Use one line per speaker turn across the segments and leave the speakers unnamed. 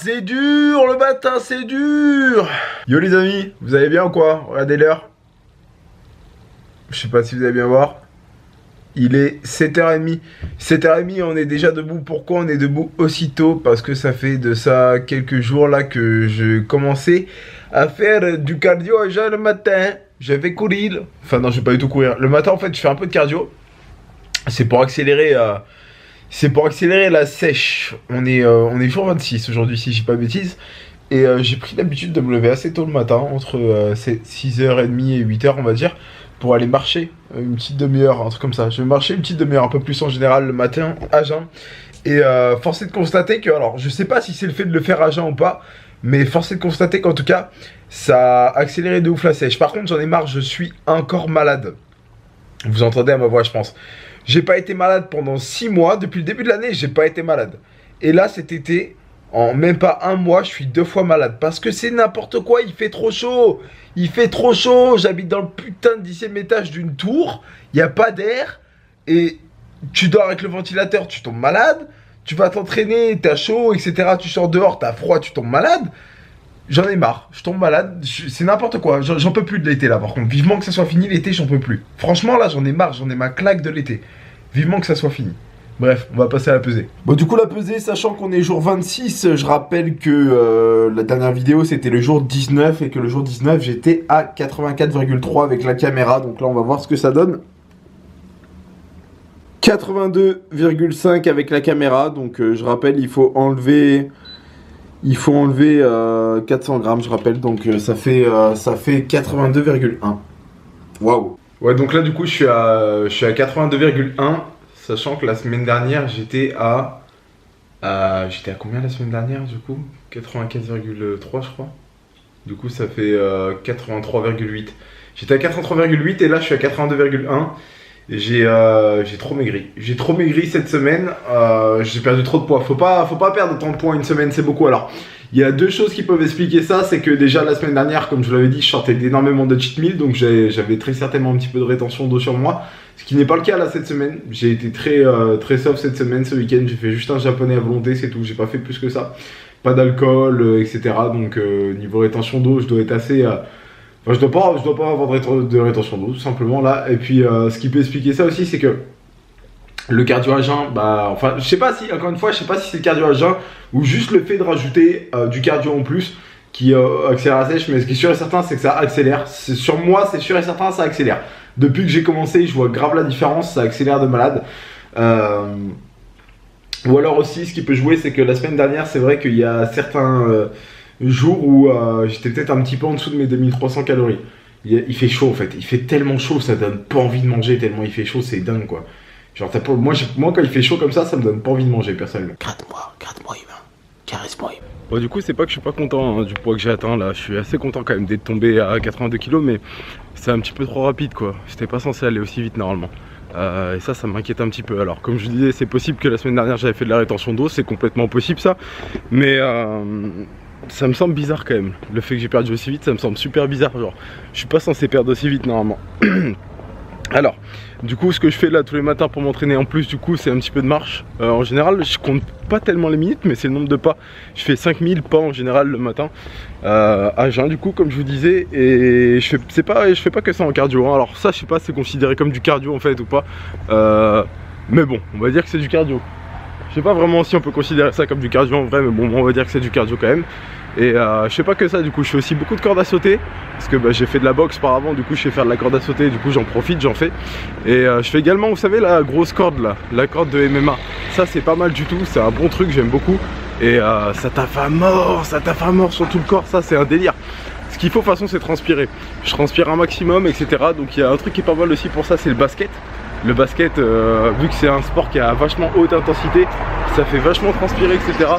c'est dur le matin, c'est dur. Yo les amis, vous allez bien ou quoi? Regardez l'heure. Je sais pas si vous allez bien voir. Il est 7h30. 7h30, on est déjà debout. Pourquoi on est debout aussitôt? Parce que ça fait de ça quelques jours là que je commençais à faire du cardio à jeun le matin. Je vais courir. Enfin non, je vais pas du tout courir. Le matin en fait, je fais un peu de cardio. C'est pour accélérer la sèche. On est jour 26 aujourd'hui, si je dis pas de bêtises. Et j'ai pris l'habitude de me lever assez tôt le matin, entre 6h30 et 8h, on va dire, pour aller marcher une petite demi-heure, un truc comme ça. Je vais marcher une petite demi-heure, un peu plus en général, le matin, à jeun. Et force est de constater que, alors, je sais pas si c'est le fait de le faire à jeun ou pas, mais force est de constater qu'en tout cas, ça a accéléré de ouf la sèche. Par contre, j'en ai marre, je suis encore malade. Vous entendez à ma voix, je pense. J'ai pas été malade pendant 6 mois. Depuis le début de l'année, j'ai pas été malade. Et là, cet été, en même pas un mois, je suis 2 fois malade. Parce que c'est n'importe quoi, il fait trop chaud. Il fait trop chaud. J'habite dans le putain de 10e étage d'une tour. Il n'y a pas d'air. Et tu dors avec le ventilateur, tu tombes malade. Tu vas t'entraîner, t'as chaud, etc. Tu sors dehors, t'as froid, tu tombes malade. J'en ai marre, je tombe malade, c'est n'importe quoi, j'en peux plus de l'été là par contre, vivement que ça soit fini l'été, j'en peux plus. Franchement là j'en ai marre, j'en ai ma claque de l'été, vivement que ça soit fini. Bref, on va passer à la pesée. Bon du coup la pesée, sachant qu'on est jour 26, je rappelle que la dernière vidéo c'était le jour 19 et que le jour 19 j'étais à 84,3 avec la caméra, donc là on va voir ce que ça donne. 82,5 avec la caméra, donc je rappelle il faut enlever 400 grammes, je rappelle, donc ça fait 82,1. Waouh. Ouais, donc là, du coup, je suis à 82,1, sachant que la semaine dernière, j'étais à combien la semaine dernière, du coup? 84,3, je crois. Du coup, ça fait 83,8. J'étais à 83,8 et là, je suis à 82,1. J'ai trop maigri. J'ai trop maigri cette semaine. J'ai perdu trop de poids. Faut pas perdre autant de poids une semaine, c'est beaucoup. Alors, il y a 2 choses qui peuvent expliquer ça. C'est que déjà la semaine dernière, comme je vous l'avais dit, je sortais d'énormément de cheat meal, donc j'avais très certainement un petit peu de rétention d'eau sur moi. Ce qui n'est pas le cas là cette semaine. J'ai été très soft cette semaine, ce week-end. J'ai fait juste un japonais à volonté, c'est tout. J'ai pas fait plus que ça. Pas d'alcool, etc. Donc niveau rétention d'eau, je dois être assez. Enfin, je dois pas avoir de rétention d'eau, tout simplement là. Et puis, ce qui peut expliquer ça aussi, c'est que le cardio à jeun, enfin, je sais pas si, encore une fois, je sais pas si c'est le cardio à jeun ou juste le fait de rajouter du cardio en plus qui accélère la sèche. Mais ce qui est sûr et certain, c'est que ça accélère. Sur moi, c'est sûr et certain, ça accélère. Depuis que j'ai commencé, je vois grave la différence, ça accélère de malade. Ou alors aussi, ce qui peut jouer, c'est que la semaine dernière, c'est vrai qu'il y a certains jour où j'étais peut-être un petit peu en dessous de mes 2300 calories. Il fait chaud en fait, il fait tellement chaud, ça donne pas envie de manger tellement il fait chaud, c'est dingue quoi. Genre moi quand il fait chaud comme ça me donne pas envie de manger personnellement. Gratte-moi humain, caresse-moi humain. Bon du coup c'est pas que je suis pas content du poids que j'ai atteint là, je suis assez content quand même d'être tombé à 82 kg mais c'est un petit peu trop rapide quoi, j'étais pas censé aller aussi vite normalement. Et ça m'inquiète un petit peu. Alors comme je vous disais, c'est possible que la semaine dernière j'avais fait de la rétention d'eau, c'est complètement possible ça, mais ça me semble bizarre quand même, le fait que j'ai perdu aussi vite, ça me semble super bizarre, genre je suis pas censé perdre aussi vite normalement. Alors, du coup ce que je fais là tous les matins pour m'entraîner en plus du coup c'est un petit peu de marche. En général je compte pas tellement les minutes mais c'est le nombre de pas. Je fais 5000 pas en général le matin à jeun du coup comme je vous disais. Et je fais pas que ça en cardio hein. Alors ça je sais pas si c'est considéré comme du cardio en fait ou pas, mais bon on va dire que c'est du cardio. Je sais pas vraiment si on peut considérer ça comme du cardio en vrai, mais bon on va dire que c'est du cardio quand même. Et je fais pas que ça, du coup je fais aussi beaucoup de cordes à sauter parce que j'ai fait de la boxe par avant, du coup je sais faire de la corde à sauter, du coup j'en profite, j'en fais. Et je fais également, vous savez, la grosse corde là, la corde de MMA. Ça c'est pas mal du tout, c'est un bon truc, j'aime beaucoup. Et ça taffe à mort sur tout le corps, ça c'est un délire. Ce qu'il faut de toute façon c'est transpirer. Je transpire un maximum, etc. Donc il y a un truc qui est pas mal aussi pour ça, c'est le basket. Le basket, vu que c'est un sport qui a vachement haute intensité, ça fait vachement transpirer, etc.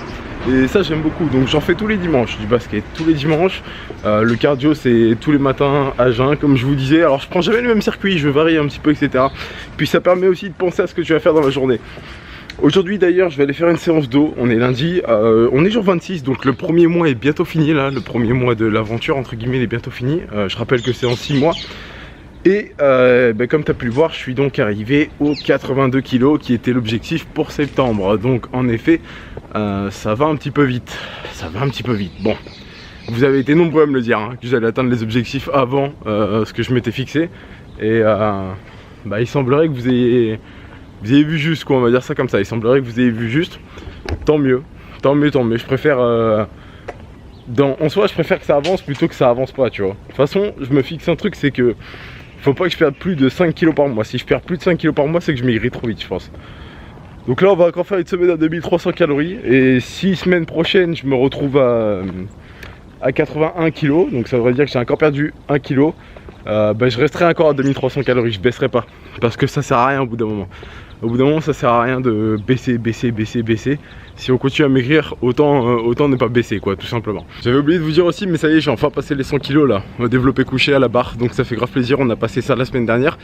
Et ça j'aime beaucoup, donc j'en fais tous les dimanches du basket, tous les dimanches. Le cardio c'est tous les matins à jeun comme je vous disais. Alors je prends jamais le même circuit, je varie un petit peu, etc. Puis ça permet aussi de penser à ce que tu vas faire dans la journée. Aujourd'hui d'ailleurs je vais aller faire une séance d'eau, on est lundi, on est jour 26, donc le premier mois est bientôt fini là, le premier mois de l'aventure entre guillemets est bientôt fini. Je rappelle que c'est en 6 mois. Et comme tu as pu le voir, je suis donc arrivé aux 82 kg qui était l'objectif pour septembre. Donc en effet, ça va un petit peu vite. Ça va un petit peu vite. Bon, vous avez été nombreux à me le dire, hein, que j'allais atteindre les objectifs avant ce que je m'étais fixé. Et il semblerait que vous ayez vu juste, quoi, on va dire ça comme ça. Il semblerait que vous ayez vu juste. Tant mieux, tant mieux, tant mieux. Je préfère... en soi, je préfère que ça avance plutôt que ça avance pas, tu vois. De toute façon, je me fixe un truc, c'est que faut pas que je perde plus de 5 kg par mois. Si je perds plus de 5 kg par mois, c'est que je maigris trop vite, je pense. Donc là, on va encore faire une semaine à 2300 calories. Et si semaine prochaine, je me retrouve à 81 kg, donc ça voudrait dire que j'ai encore perdu 1 kg, je resterai encore à 2300 calories, je baisserai pas. Parce que ça sert à rien au bout d'un moment. Au bout d'un moment, ça sert à rien de baisser. Si on continue à maigrir, autant ne pas baisser, quoi, tout simplement. J'avais oublié de vous dire aussi, mais ça y est, j'ai enfin passé les 100 kilos là, au développé couché à la barre, donc ça fait grave plaisir. On a passé ça la semaine dernière.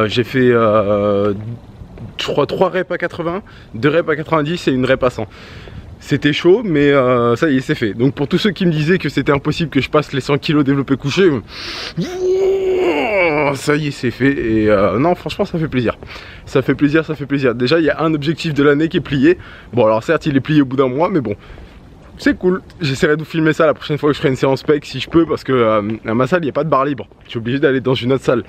J'ai fait, je crois, 3 reps à 80, 2 reps à 90 et une rep à 100. C'était chaud, mais ça y est, c'est fait. Donc pour tous ceux qui me disaient que c'était impossible que je passe les 100 kilos développé couché, ça y est, c'est fait. Et non, franchement, ça fait plaisir. Ça fait plaisir, ça fait plaisir. Déjà, il y a un objectif de l'année qui est plié. Bon, alors certes, il est plié au bout d'un mois, mais bon, c'est cool. J'essaierai de vous filmer ça la prochaine fois que je ferai une séance pec si je peux, parce que à ma salle, il n'y a pas de barre libre. Je suis obligé d'aller dans une autre salle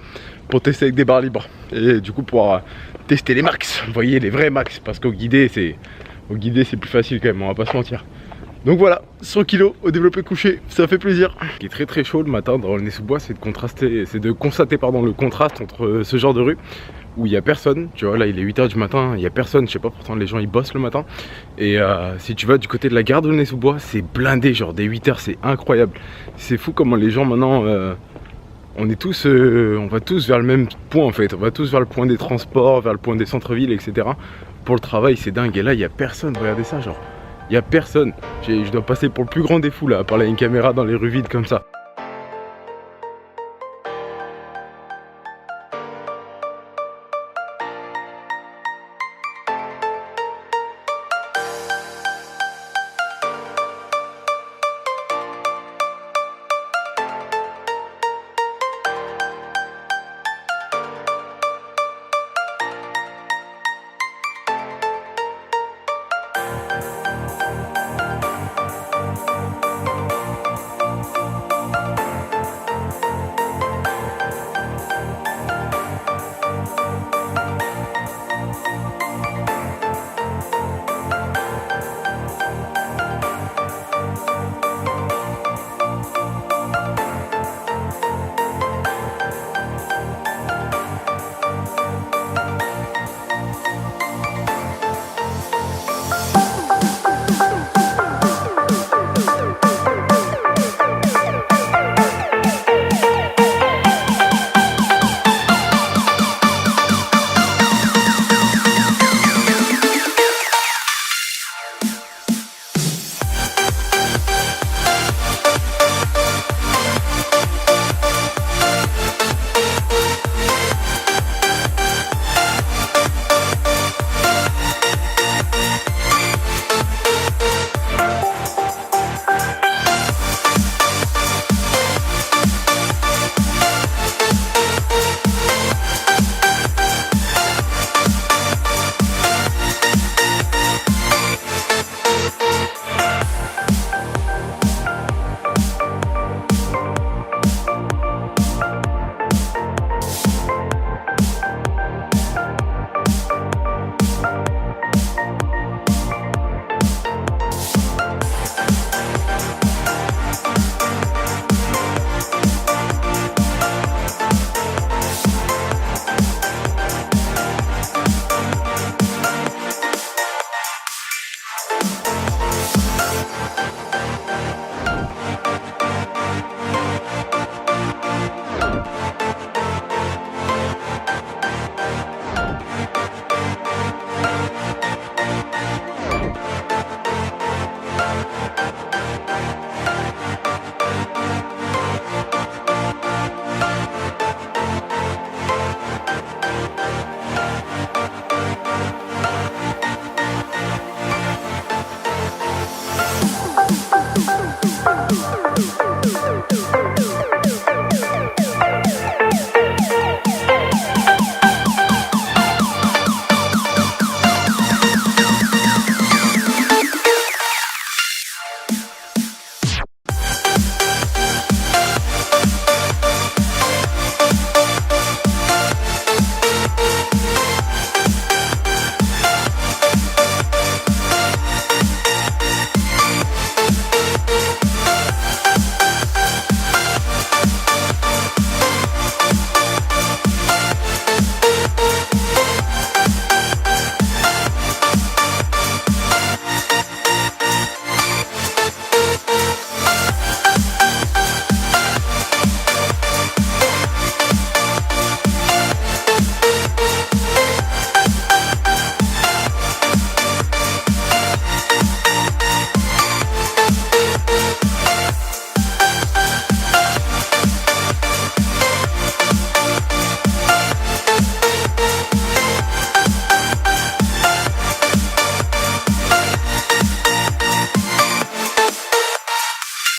pour tester avec des barres libres. Et du coup, pouvoir tester les max. Vous voyez, les vrais max, parce qu'au guidé, c'est plus facile quand même, on va pas se mentir. Donc voilà, 100 kg au développé couché, ça fait plaisir. Ce qui est très très chaud le matin dans le Nez-sous-Bois, c'est de constater le contraste entre ce genre de rue où il n'y a personne. Tu vois, là il est 8 h du matin, il n'y a personne, je sais pas, pourtant les gens ils bossent le matin. Et si tu vas du côté de la gare de Nez-sous-Bois, c'est blindé, genre dès 8 h, c'est incroyable. C'est fou comment les gens maintenant, on va tous vers le même point en fait. On va tous vers le point des transports, vers le point des centres-villes, etc. Pour le travail, c'est dingue. Et là, il n'y a personne, regardez ça, genre. Il n'y a personne. Je dois passer pour le plus grand des fous là, à parler à une caméra dans les rues vides comme ça.